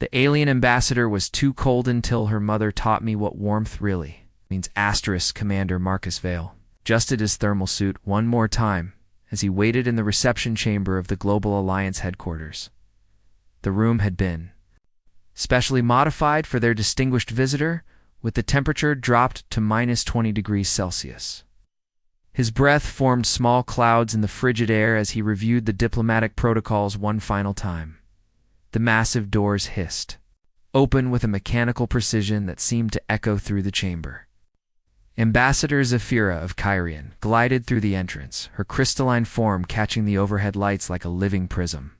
The alien ambassador was too cold until her mother taught me what warmth really means. Commander Marcus Vale adjusted his thermal suit one more time as he waited in the reception chamber of the Global Alliance headquarters. The room had been specially modified for their distinguished visitor, with the temperature dropped to -20 degrees Celsius. His breath formed small clouds in the frigid air as he reviewed the diplomatic protocols one final time. The massive doors hissed open with a mechanical precision that seemed to echo through the chamber. Ambassador Zafira of Kyrian glided through the entrance, her crystalline form catching the overhead lights like a living prism.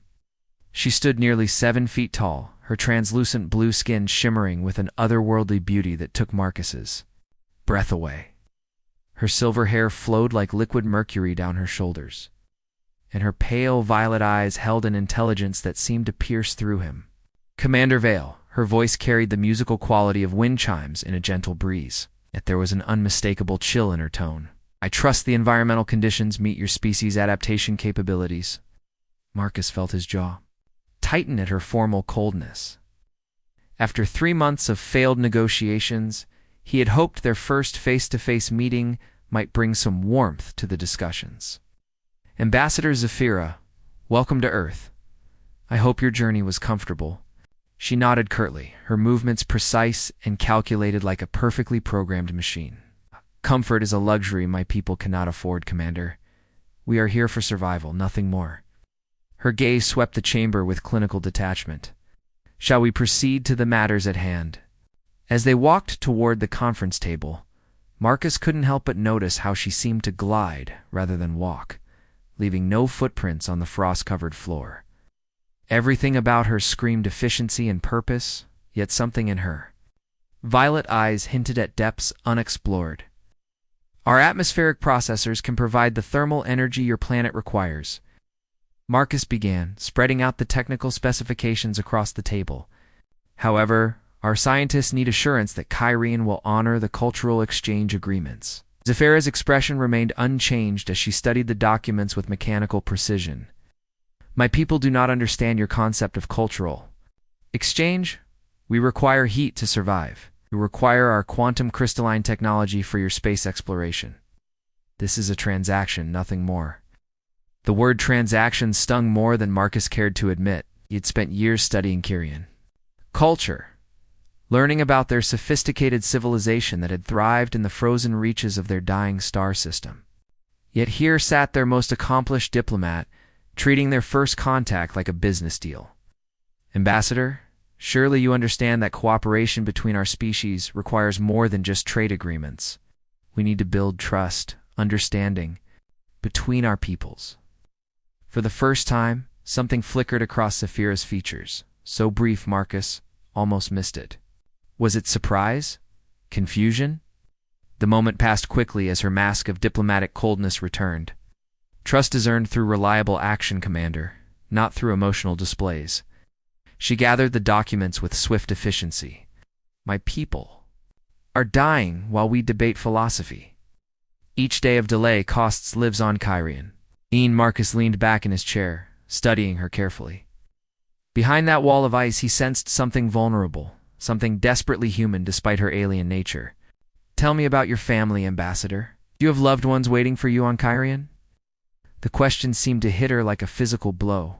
She stood nearly 7 feet tall, her translucent blue skin shimmering with an otherworldly beauty that took Marcus's breath away. Her silver hair flowed like liquid mercury down her shoulders, and her pale violet eyes held an intelligence that seemed to pierce through him. Commander Vale, her voice carried the musical quality of wind chimes in a gentle breeze, yet there was an unmistakable chill in her tone. I trust the environmental conditions meet your species' adaptation capabilities. Marcus felt his jaw tighten at her formal coldness. After 3 months of failed negotiations, he had hoped their first face-to-face meeting might bring some warmth to the discussions. Ambassador Zafira, welcome to Earth. I hope your journey was comfortable. She nodded curtly, her movements precise and calculated like a perfectly programmed machine. Comfort is a luxury my people cannot afford, Commander. We are here for survival, nothing more. Her gaze swept the chamber with clinical detachment. Shall we proceed to the matters at hand? As they walked toward the conference table, Marcus couldn't help but notice how she seemed to glide rather than walk, leaving no footprints on the frost-covered floor. Everything about her screamed efficiency and purpose, yet something in her violet eyes hinted at depths unexplored. Our atmospheric processors can provide the thermal energy your planet requires. Marcus began, spreading out the technical specifications across the table. However, our scientists need assurance that Kyrian will honor the cultural exchange agreements. Zafira's expression remained unchanged as she studied the documents with mechanical precision. My people do not understand your concept of cultural exchange. We require heat to survive. You require our quantum crystalline technology for your space exploration. This is a transaction, nothing more. The word transaction stung more than Marcus cared to admit. He had spent years studying Kyrian culture, learning about their sophisticated civilization that had thrived in the frozen reaches of their dying star system. Yet here sat their most accomplished diplomat, treating their first contact like a business deal. Ambassador, surely you understand that cooperation between our species requires more than just trade agreements. We need to build trust, understanding, between our peoples. For the first time, something flickered across Zafira's features, so brief Marcus almost missed it. Was it surprise? Confusion? The moment passed quickly as her mask of diplomatic coldness returned. Trust is earned through reliable action, Commander, not through emotional displays. She gathered the documents with swift efficiency. My people are dying while we debate philosophy. Each day of delay costs lives on Kyrian. Marcus leaned back in his chair, studying her carefully. Behind that wall of ice he sensed something vulnerable, something desperately human despite her alien nature. Tell me about your family, Ambassador. Do you have loved ones waiting for you on Kyrian? The question seemed to hit her like a physical blow.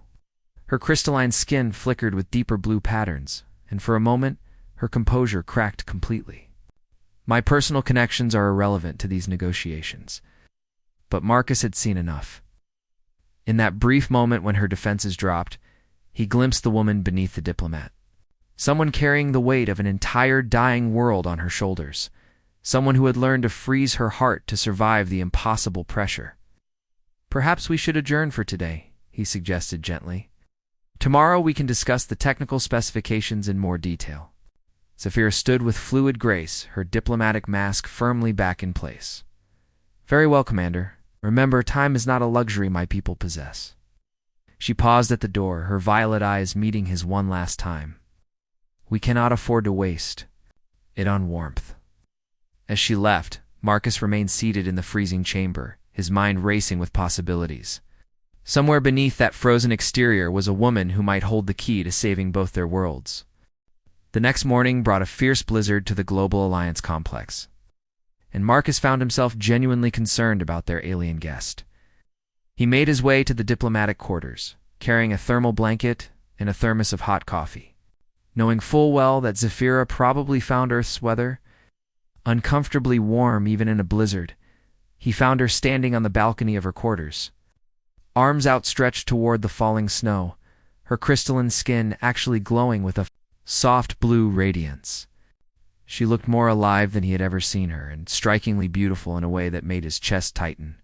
Her crystalline skin flickered with deeper blue patterns, and for a moment, her composure cracked completely. My personal connections are irrelevant to these negotiations. But Marcus had seen enough. In that brief moment when her defenses dropped, he glimpsed the woman beneath the diplomat. Someone carrying the weight of an entire dying world on her shoulders. Someone who had learned to freeze her heart to survive the impossible pressure. Perhaps we should adjourn for today, he suggested gently. Tomorrow we can discuss the technical specifications in more detail. Zafira stood with fluid grace, her diplomatic mask firmly back in place. Very well, Commander. Remember, time is not a luxury my people possess. She paused at the door, her violet eyes meeting his one last time. We cannot afford to waste it on warmth. As she left, Marcus remained seated in the freezing chamber, his mind racing with possibilities. Somewhere beneath that frozen exterior was a woman who might hold the key to saving both their worlds. The next morning brought a fierce blizzard to the Global Alliance complex, and Marcus found himself genuinely concerned about their alien guest. He made his way to the diplomatic quarters, carrying a thermal blanket and a thermos of hot coffee, knowing full well that Zephyra probably found Earth's weather uncomfortably warm even in a blizzard. He found her standing on the balcony of her quarters, arms outstretched toward the falling snow, her crystalline skin actually glowing with a soft blue radiance. She looked more alive than he had ever seen her, and strikingly beautiful in a way that made his chest tighten.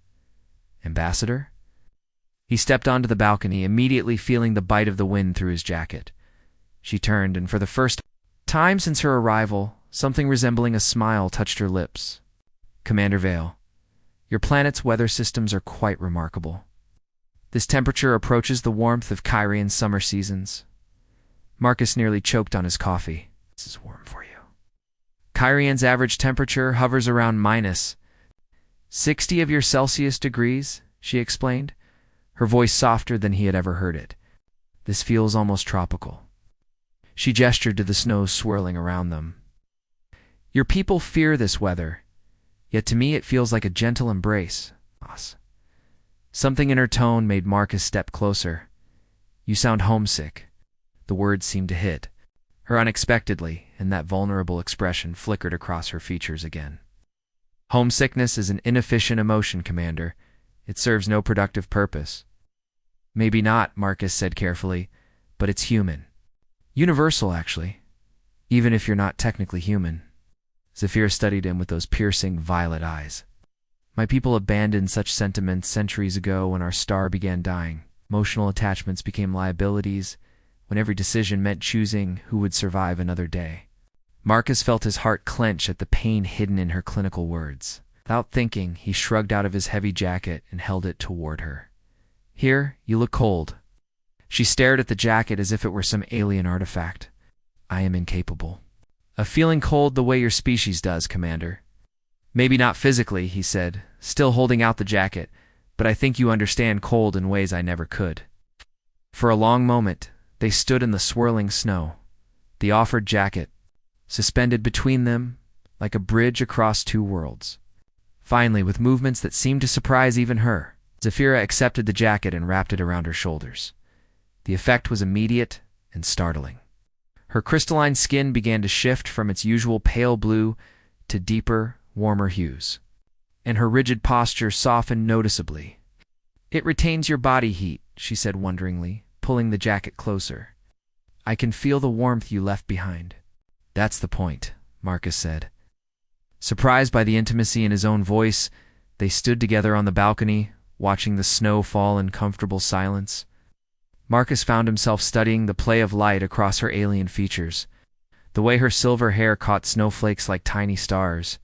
Ambassador? He stepped onto the balcony, immediately feeling the bite of the wind through his jacket. She turned, and for the first time since her arrival, something resembling a smile touched her lips. Commander Vale, your planet's weather systems are quite remarkable. This temperature approaches the warmth of Kyrian's summer seasons. Marcus nearly choked on his coffee. This is warm for you. Kyrian's average temperature hovers around minus 60 of your Celsius degrees, she explained, her voice softer than he had ever heard it. This feels almost tropical. She gestured to the snow swirling around them. Your people fear this weather, yet to me it feels like a gentle embrace. Something in her tone made Marcus step closer. You sound homesick. The words seemed to hit her unexpectedly, and that vulnerable expression flickered across her features again. Homesickness is an inefficient emotion, Commander. It serves no productive purpose. Maybe not, Marcus said carefully, but it's human. Universal, actually, even if you're not technically human. Zephyra studied him with those piercing violet eyes. My people abandoned such sentiments centuries ago when our star began dying. Emotional attachments became liabilities, when every decision meant choosing who would survive another day. Marcus felt his heart clench at the pain hidden in her clinical words. Without thinking, he shrugged out of his heavy jacket and held it toward her. Here, you look cold. She stared at the jacket as if it were some alien artifact. I am incapable of feeling cold the way your species does, Commander. Maybe not physically, he said, still holding out the jacket, but I think you understand cold in ways I never could. For a long moment, they stood in the swirling snow, the offered jacket suspended between them like a bridge across two worlds. Finally, with movements that seemed to surprise even her, Zephyra accepted the jacket and wrapped it around her shoulders. The effect was immediate and startling. Her crystalline skin began to shift from its usual pale blue to deeper, warmer hues, and her rigid posture softened noticeably. It retains your body heat, she said wonderingly, pulling the jacket closer. I can feel the warmth you left behind. That's the point, Marcus said. Surprised by the intimacy in his own voice, they stood together on the balcony, watching the snow fall in comfortable silence. Marcus found himself studying the play of light across her alien features, the way her silver hair caught snowflakes like tiny stars.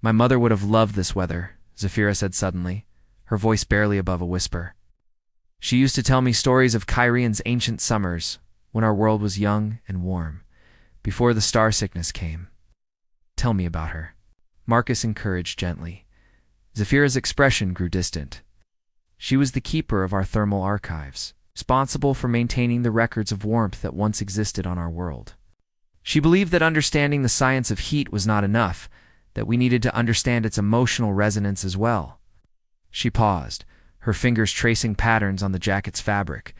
My mother would have loved this weather, Zephyra said suddenly, her voice barely above a whisper. She used to tell me stories of Kyrian's ancient summers, when our world was young and warm, before the star sickness came. Tell me about her, Marcus encouraged gently. Zephyra's expression grew distant. She was the keeper of our thermal archives, responsible for maintaining the records of warmth that once existed on our world. She believed that understanding the science of heat was not enough, that we needed to understand its emotional resonance as well. She paused, her fingers tracing patterns on the jacket's fabric.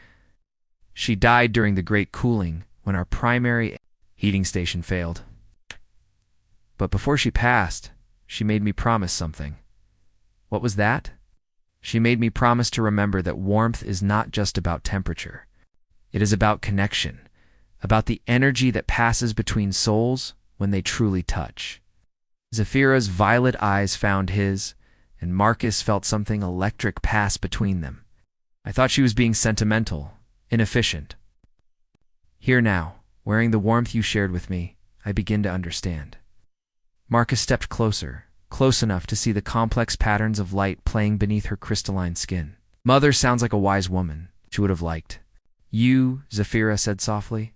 She died during the Great Cooling, when our primary heating station failed. But before she passed, she made me promise something. What was that? She made me promise to remember that warmth is not just about temperature. It is about connection, about the energy that passes between souls when they truly touch. Zephyra's violet eyes found his, and Marcus felt something electric pass between them. I thought she was being sentimental, inefficient. Here now, wearing the warmth you shared with me, I begin to understand. Marcus stepped closer, close enough to see the complex patterns of light playing beneath her crystalline skin. Mother sounds like a wise woman, she would have liked. You, Zephyra said softly.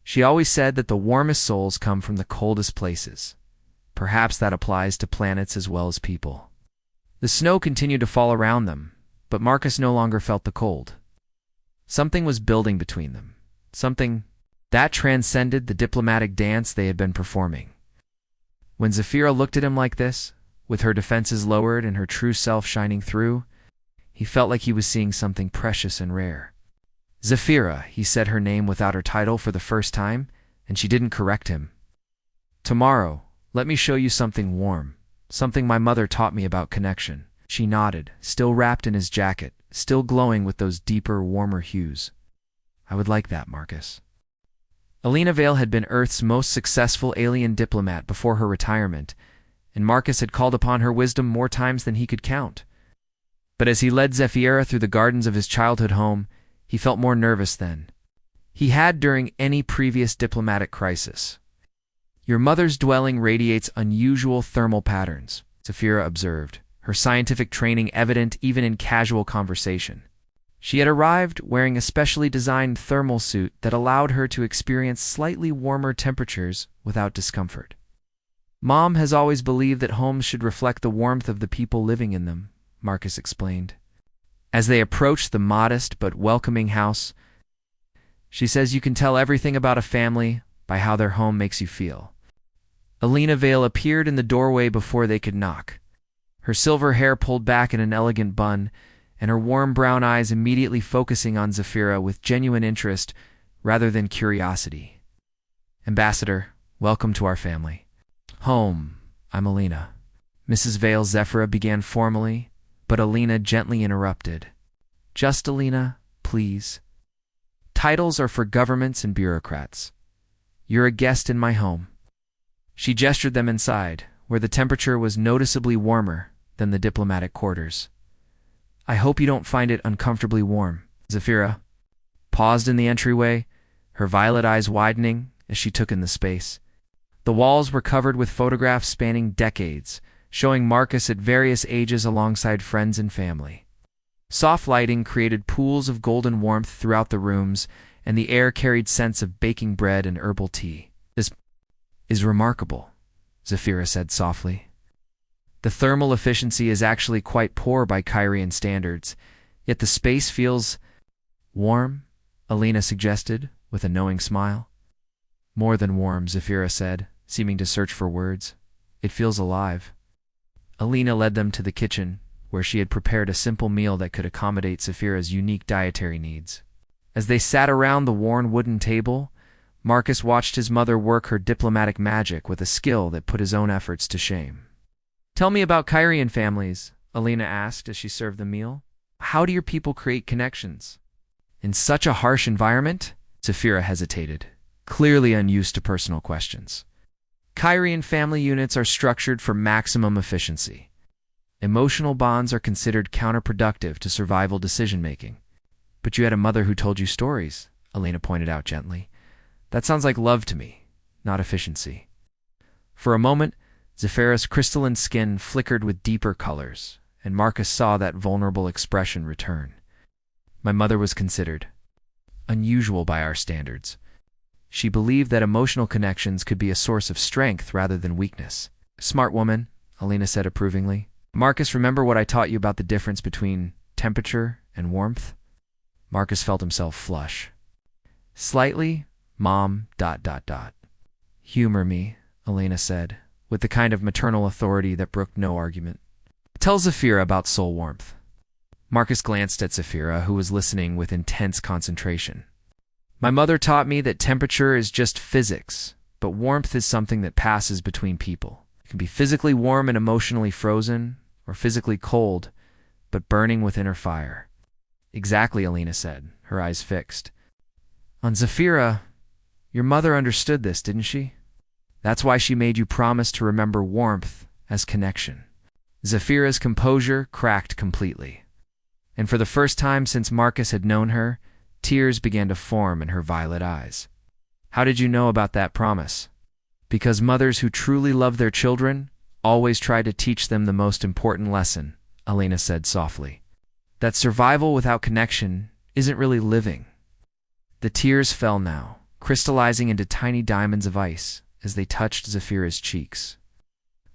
She always said that the warmest souls come from the coldest places. Perhaps that applies to planets as well as people. The snow continued to fall around them, but Marcus no longer felt the cold. Something was building between them, something That transcended the diplomatic dance they had been performing. When Zafira looked at him like this, with her defenses lowered and her true self shining through, he felt like he was seeing something precious and rare. Zafira, he said her name without her title for the first time, and she didn't correct him. Tomorrow, let me show you something warm, something my mother taught me about connection. She nodded, still wrapped in his jacket, still glowing with those deeper, warmer hues. I would like that, Marcus. Alina Vale had been Earth's most successful alien diplomat before her retirement, and Marcus had called upon her wisdom more times than he could count. But as he led Zafira through the gardens of his childhood home, he felt more nervous than he had during any previous diplomatic crisis. Your mother's dwelling radiates unusual thermal patterns, Zafira observed, her scientific training evident even in casual conversation. She had arrived wearing a specially designed thermal suit that allowed her to experience slightly warmer temperatures without discomfort. Mom has always believed that homes should reflect the warmth of the people living in them, Marcus explained. As they approached the modest but welcoming house, she says you can tell everything about a family by how their home makes you feel. Alina Vale appeared in the doorway before they could knock, her silver hair pulled back in an elegant bun, and her warm brown eyes immediately focusing on Zafira with genuine interest rather than curiosity. Ambassador, welcome to our family. Home, I'm Alina. Mrs. Vale Zafira began formally, but Alina gently interrupted. Just Alina, please. Titles are for governments and bureaucrats. You're a guest in my home. She gestured them inside, where the temperature was noticeably warmer than the diplomatic quarters. I hope you don't find it uncomfortably warm. Zafira paused in the entryway, her violet eyes widening as she took in the space. The walls were covered with photographs spanning decades, showing Marcus at various ages alongside friends and family. Soft lighting created pools of golden warmth throughout the rooms, and the air carried scents of baking bread and herbal tea. This is remarkable, Zafira said softly. The thermal efficiency is actually quite poor by Kyrian standards, yet the space feels warm, Alina suggested, with a knowing smile. More than warm, Zafira said, seeming to search for words. It feels alive. Alina led them to the kitchen, where she had prepared a simple meal that could accommodate Zafira's unique dietary needs. As they sat around the worn wooden table, Marcus watched his mother work her diplomatic magic with a skill that put his own efforts to shame. Tell me about Kyrian families, Alina asked as she served the meal. How do your people create connections? In such a harsh environment? Zafira hesitated, clearly unused to personal questions. Kyrian family units are structured for maximum efficiency. Emotional bonds are considered counterproductive to survival decision-making. But you had a mother who told you stories, Alina pointed out gently. That sounds like love to me, not efficiency. For a moment, Zafira's crystalline skin flickered with deeper colors, and Marcus saw that vulnerable expression return. My mother was considered unusual by our standards. She believed that emotional connections could be a source of strength rather than weakness. Smart woman, Alina said approvingly. Marcus, remember what I taught you about the difference between temperature and warmth? Marcus felt himself flush. Slightly, Mom, ... Humor me, Alina said, with the kind of maternal authority that brooked no argument. Tell Zafira about soul warmth. Marcus glanced at Zafira, who was listening with intense concentration. My mother taught me that temperature is just physics, but warmth is something that passes between people. It can be physically warm and emotionally frozen, or physically cold, but burning with inner fire. Exactly, Alina said, her eyes fixed. On Zafira, your mother understood this, didn't she? That's why she made you promise to remember warmth as connection. Zafira's composure cracked completely. And for the first time since Marcus had known her, tears began to form in her violet eyes. How did you know about that promise? Because mothers who truly love their children always try to teach them the most important lesson, Alina said softly. That survival without connection isn't really living. The tears fell now, crystallizing into tiny diamonds of ice as they touched Zafira's cheeks.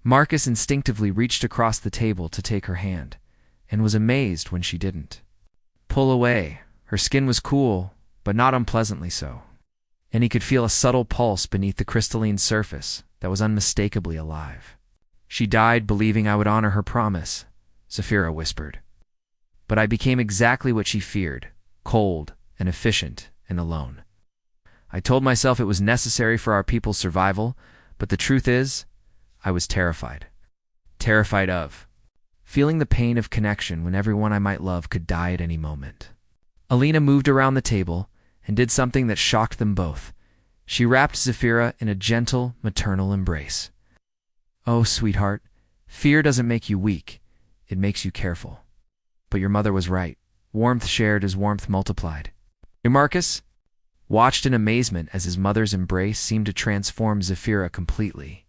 Marcus instinctively reached across the table to take her hand, and was amazed when she didn't. Pull away. Her skin was cool, but not unpleasantly so. and he could feel a subtle pulse beneath the crystalline surface that was unmistakably alive. "She died believing I would honor her promise," Zafira whispered. "But I became exactly what she feared, cold and efficient and alone. I told myself it was necessary for our people's survival, but the truth is, I was terrified. Terrified of feeling the pain of connection when everyone I might love could die at any moment." Alina moved around the table and did something that shocked them both. She wrapped Zafira in a gentle, maternal embrace. "Oh, sweetheart, fear doesn't make you weak. It makes you careful. But your mother was right. Warmth shared is warmth multiplied." Marcus watched in amazement as his mother's embrace seemed to transform Zafira completely.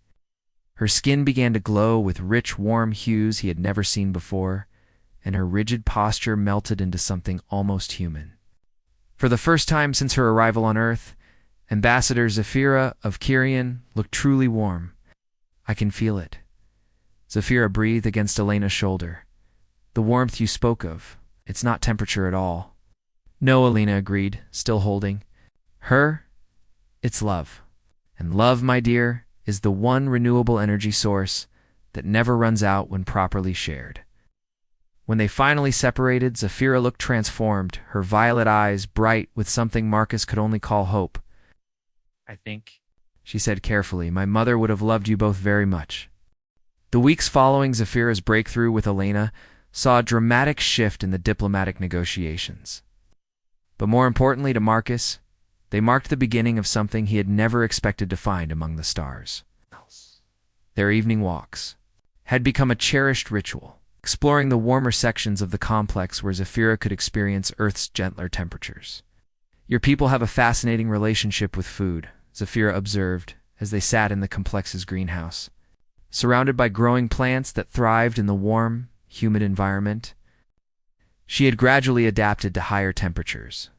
Her skin began to glow with rich, warm hues he had never seen before, and her rigid posture melted into something almost human. For the first time since her arrival on Earth, Ambassador Zafira of Kyrian looked truly warm. "I can feel it." Zafira breathed against Elena's shoulder. "The warmth you spoke of, it's not temperature at all." "No," Elena agreed, still holding her. "It's love. And love, my dear, is the one renewable energy source that never runs out when properly shared." When they finally separated, Zafira looked transformed, her violet eyes bright with something Marcus could only call hope. "I think," she said carefully, "my mother would have loved you both very much." The weeks following Zafira's breakthrough with Elena saw a dramatic shift in the diplomatic negotiations. But more importantly to Marcus, they marked the beginning of something he had never expected to find among the stars. Their evening walks had become a cherished ritual, exploring the warmer sections of the complex where Zafira could experience Earth's gentler temperatures. "Your people have a fascinating relationship with food," Zafira observed as they sat in the complex's greenhouse. Surrounded by growing plants that thrived in the warm, humid environment, she had gradually adapted to higher temperatures,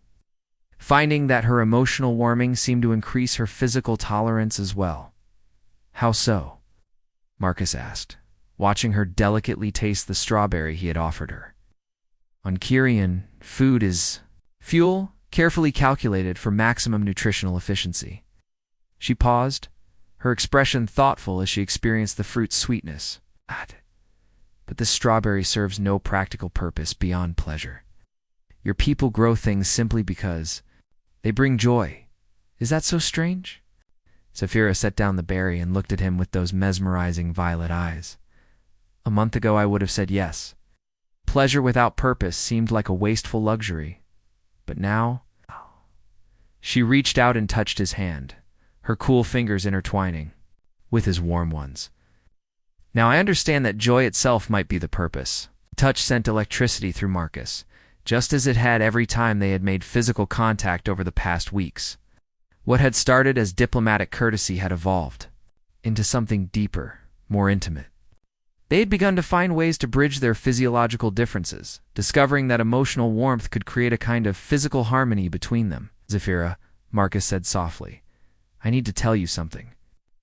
finding that her emotional warming seemed to increase her physical tolerance as well. "How so?" Marcus asked, watching her delicately taste the strawberry he had offered her. "On Kyrian, food is fuel carefully calculated for maximum nutritional efficiency." She paused, her expression thoughtful as she experienced the fruit's sweetness. "But this strawberry serves no practical purpose beyond pleasure. Your people grow things simply because they bring joy. Is that so strange?" Zafira set down the berry and looked at him with those mesmerizing violet eyes. "A month ago I would have said yes. Pleasure without purpose seemed like a wasteful luxury. But now—" She reached out and touched his hand, her cool fingers intertwining with his warm ones. "Now I understand that joy itself might be the purpose." The touch sent electricity through Marcus, just as it had every time they had made physical contact over the past weeks. What had started as diplomatic courtesy had evolved into something deeper, more intimate. They had begun to find ways to bridge their physiological differences, discovering that emotional warmth could create a kind of physical harmony between them. "Zafira," Marcus said softly, "I need to tell you something."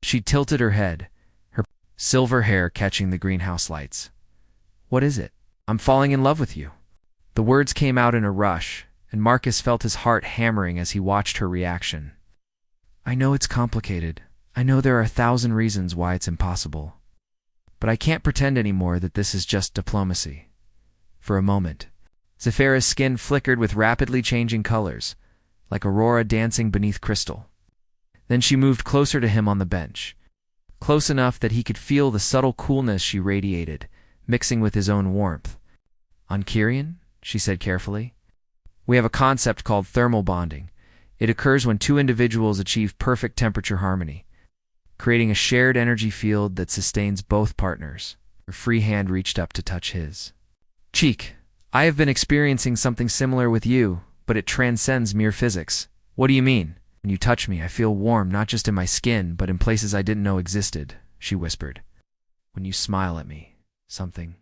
She tilted her head, her silver hair catching the greenhouse lights. "What is it?" "I'm falling in love with you." The words came out in a rush, and Marcus felt his heart hammering as he watched her reaction. "I know it's complicated. I know there are 1,000 reasons why it's impossible. But I can't pretend anymore that this is just diplomacy." For a moment, Zafira's skin flickered with rapidly changing colors, like aurora dancing beneath crystal. Then she moved closer to him on the bench, close enough that he could feel the subtle coolness she radiated, mixing with his own warmth. "On Kyrian," she said carefully, "we have a concept called thermal bonding. It occurs when two individuals achieve perfect temperature harmony, creating a shared energy field that sustains both partners." Her free hand reached up to touch his cheek. "I have been experiencing something similar with you, but it transcends mere physics." "What do you mean?" "When you touch me, I feel warm not just in my skin, but in places I didn't know existed," she whispered. "When you smile at me, something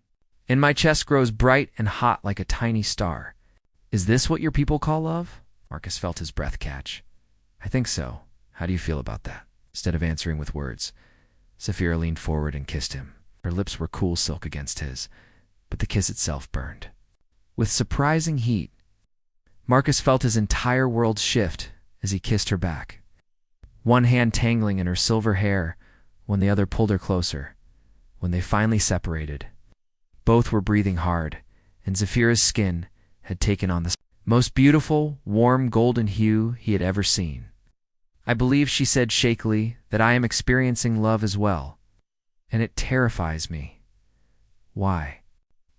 in my chest grows bright and hot like a tiny star." "Is this what your people call love?" Marcus felt his breath catch. "I think so. How do you feel about that?" Instead of answering with words, Zafira leaned forward and kissed him. Her lips were cool silk against his, but the kiss itself burned with surprising heat. Marcus felt his entire world shift as he kissed her back. one hand tangling in her silver hair when the other pulled her closer. When they finally separated, both were breathing hard, and Zephyra's skin had taken on the most beautiful, warm golden hue he had ever seen. "I believe," she said shakily, "that I am experiencing love as well, and it terrifies me." "Why?"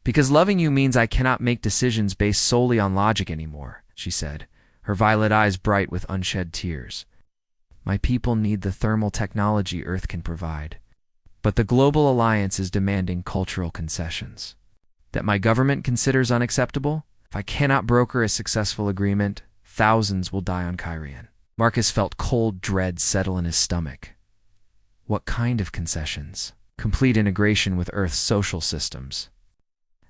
"Because loving you means I cannot make decisions based solely on logic anymore," she said, her violet eyes bright with unshed tears. "My people need the thermal technology Earth can provide, but the Global Alliance is demanding cultural concessions that my government considers unacceptable. If I cannot broker a successful agreement, thousands will die on Kyrian." Marcus felt cold dread settle in his stomach. What kind of concessions? Complete integration with Earth's social systems.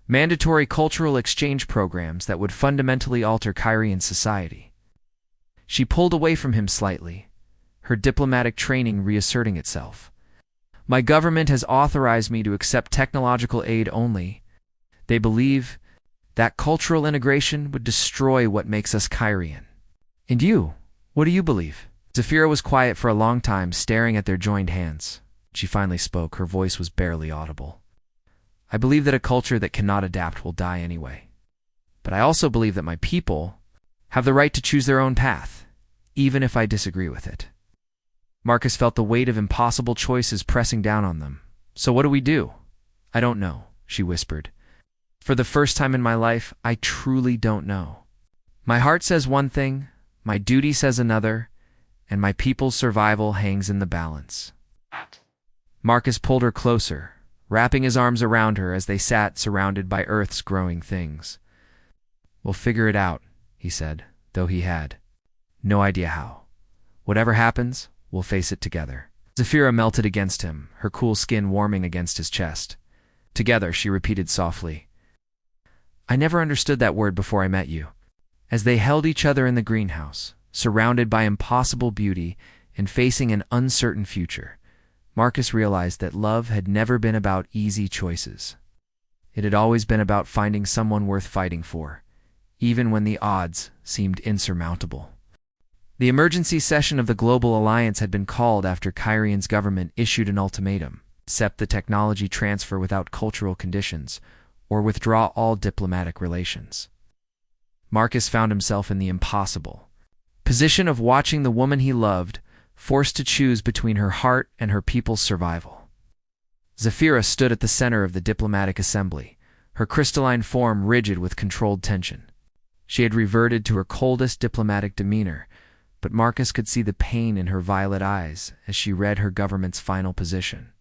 Mandatory cultural exchange programs that would fundamentally alter Kyrian society. She pulled away from him slightly, her diplomatic training reasserting itself. "My government has authorized me to accept technological aid only. They believe that cultural integration would destroy what makes us Kyrian." "And you? What do you believe?" Zephyra was quiet for a long time, staring at their joined hands. She finally spoke. Her voice was barely audible. "I believe that a culture that cannot adapt will die anyway. But I also believe that my people have the right to choose their own path, even if I disagree with it." Marcus felt the weight of impossible choices pressing down on them. "So what do we do?" "I don't know," she whispered. "For the first time in my life, I truly don't know. My heart says one thing, my duty says another, and my people's survival hangs in the balance." Marcus pulled her closer, wrapping his arms around her as they sat surrounded by Earth's growing things. "We'll figure it out," he said, though he had no idea how. "Whatever happens, we'll face it together." Zephyra melted against him, her cool skin warming against his chest. "Together," she repeated softly. "I never understood that word before I met you." As they held each other in the greenhouse, surrounded by impossible beauty and facing an uncertain future, Marcus realized that love had never been about easy choices. It had always been about finding someone worth fighting for, even when the odds seemed insurmountable. The emergency session of the Global Alliance had been called after Kyrian's government issued an ultimatum: accept the technology transfer without cultural conditions, or withdraw all diplomatic relations. Marcus found himself in the impossible position of watching the woman he loved forced to choose between her heart and her people's survival. Zephyra stood at the center of the diplomatic assembly, her crystalline form rigid with controlled tension. She had reverted to her coldest diplomatic demeanor, but Marcus could see the pain in her violet eyes as she read her government's final position.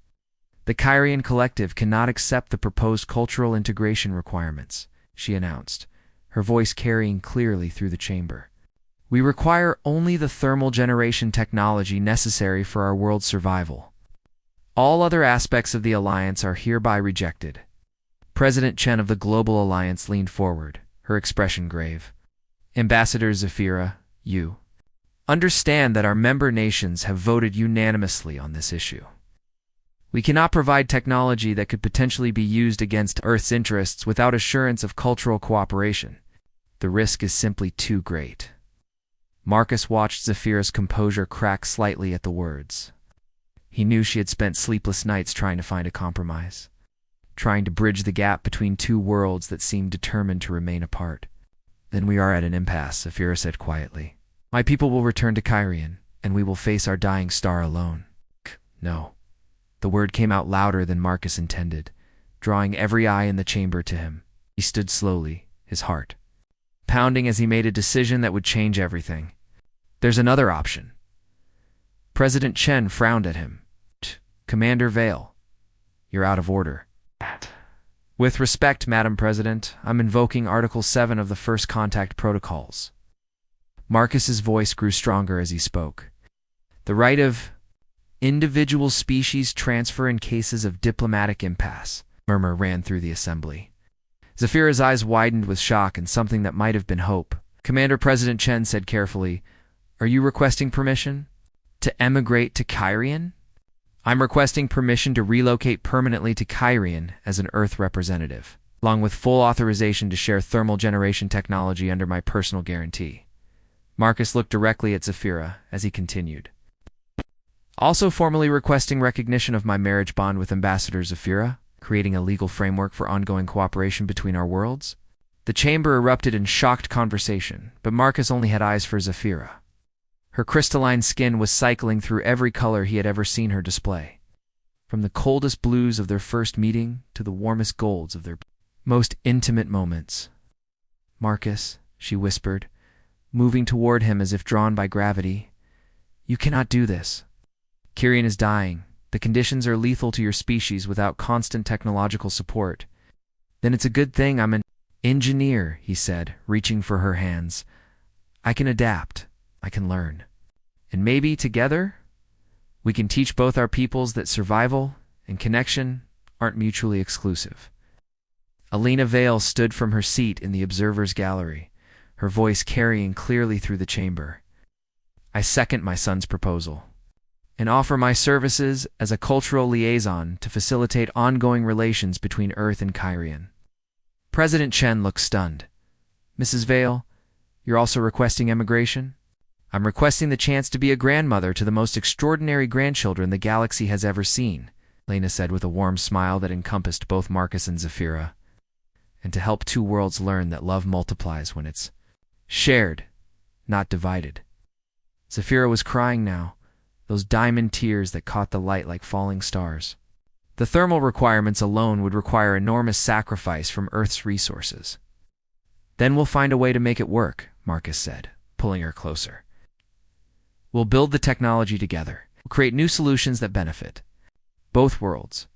"The Kyrian Collective cannot accept the proposed cultural integration requirements," she announced, her voice carrying clearly through the chamber. "We require only the thermal generation technology necessary for our world's survival. All other aspects of the alliance are hereby rejected." President Chen of the Global Alliance leaned forward, her expression grave. "Ambassador Zephyra, you understand that our member nations have voted unanimously on this issue. We cannot provide technology that could potentially be used against Earth's interests without assurance of cultural cooperation. The risk is simply too great." Marcus watched Zephyra's composure crack slightly at the words. He knew she had spent sleepless nights trying to find a compromise, trying to bridge the gap between two worlds that seemed determined to remain apart. "Then we are at an impasse," Zephyra said quietly. "My people will return to Kyrian, and we will face our dying star alone." "No." The word came out louder than Marcus intended, drawing every eye in the chamber to him. He stood slowly, his heart pounding as he made a decision that would change everything. "There's another option." President Chen frowned at him. "Commander Vale, you're out of order." "With respect, Madam President, I'm invoking Article 7 of the First Contact Protocols." Marcus's voice grew stronger as he spoke. "The right of individual species transfer in cases of diplomatic impasse." Murmur ran through the assembly. Zephyra's eyes widened with shock and something that might have been hope. "Commander," President Chen said carefully, "are you requesting permission to emigrate to Kyrian?" "I'm requesting permission to relocate permanently to Kyrian as an Earth representative, along with full authorization to share thermal generation technology under my personal guarantee." Marcus looked directly at Zephyra as he continued. Also formally requesting recognition of my marriage bond with Ambassador Zafira, creating a legal framework for ongoing cooperation between our worlds. The chamber erupted in shocked conversation, but Marcus only had eyes for Zafira. Her crystalline skin was cycling through every color he had ever seen her display, from the coldest blues of their first meeting to the warmest golds of their most intimate moments. "Marcus," she whispered, moving toward him as if drawn by gravity, "you cannot do this. Kyrian is dying. The conditions are lethal to your species without constant technological support." "Then it's a good thing I'm an engineer," he said, reaching for her hands. "I can adapt. I can learn. And maybe, together, we can teach both our peoples that survival and connection aren't mutually exclusive." Alina Vale stood from her seat in the observer's gallery, her voice carrying clearly through the chamber. "I second my son's proposal and offer my services as a cultural liaison to facilitate ongoing relations between Earth and Kyrian." President Chen looked stunned. "Mrs. Vale, you're also requesting emigration?" "I'm requesting the chance to be a grandmother to the most extraordinary grandchildren the galaxy has ever seen," Lena said with a warm smile that encompassed both Marcus and Zafira, "and to help two worlds learn that love multiplies when it's shared, not divided." Zafira was crying now, those diamond tears that caught the light like falling stars. The thermal requirements alone would require enormous sacrifice from Earth's resources. "Then we'll find a way to make it work," Marcus said, pulling her closer. "We'll build the technology together. We'll create new solutions that benefit both worlds,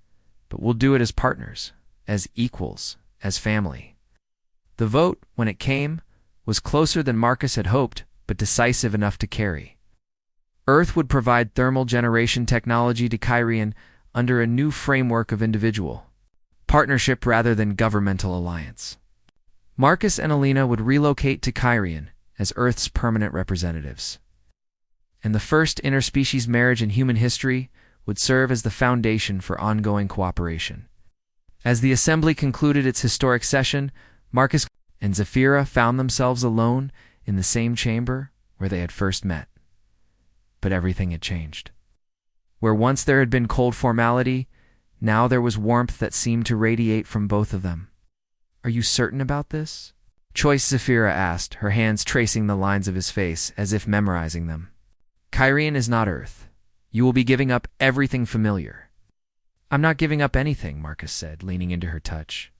but we'll do it as partners, as equals, as family." The vote, when it came, was closer than Marcus had hoped, but decisive enough to carry. Earth would provide thermal generation technology to Kyrian under a new framework of individual partnership rather than governmental alliance. Marcus and Alina would relocate to Kyrian as Earth's permanent representatives, and the first interspecies marriage in human history would serve as the foundation for ongoing cooperation. As the assembly concluded its historic session, Marcus and Zafira found themselves alone in the same chamber where they had first met. But everything had changed. Where once there had been cold formality, now there was warmth that seemed to radiate from both of them. "Are you certain about this?" Choice Zafira asked, her hands tracing the lines of his face as if memorizing them. "Kyrian is not Earth. You will be giving up everything familiar." "I'm not giving up anything," Marcus said, leaning into her touch.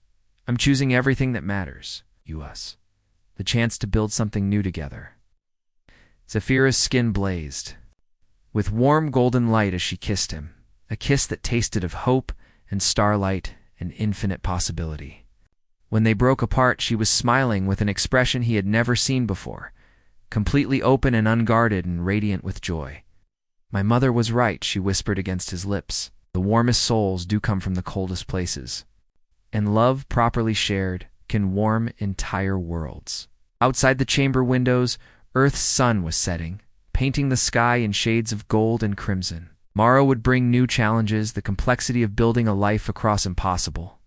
"I'm choosing everything that matters. Us. The chance to build something new together." Zafira's skin blazed with warm golden light as she kissed him, a kiss that tasted of hope and starlight and infinite possibility. When they broke apart, she was smiling with an expression he had never seen before, completely open and unguarded and radiant with joy. "My mother was right," she whispered against his lips. "The warmest souls do come from the coldest places. And love, properly shared, can warm entire worlds." Outside the chamber windows, Earth's sun was setting, painting the sky in shades of gold and crimson. Tomorrow would bring new challenges, the complexity of building a life across impossible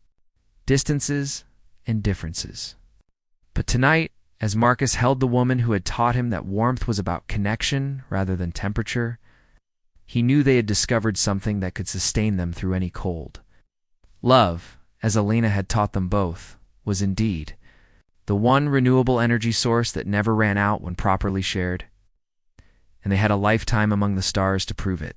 distances and differences. But tonight, as Marcus held the woman who had taught him that warmth was about connection rather than temperature, he knew they had discovered something that could sustain them through any cold. Love, as Alina had taught them both, was indeed the one renewable energy source that never ran out when properly shared, and they had a lifetime among the stars to prove it.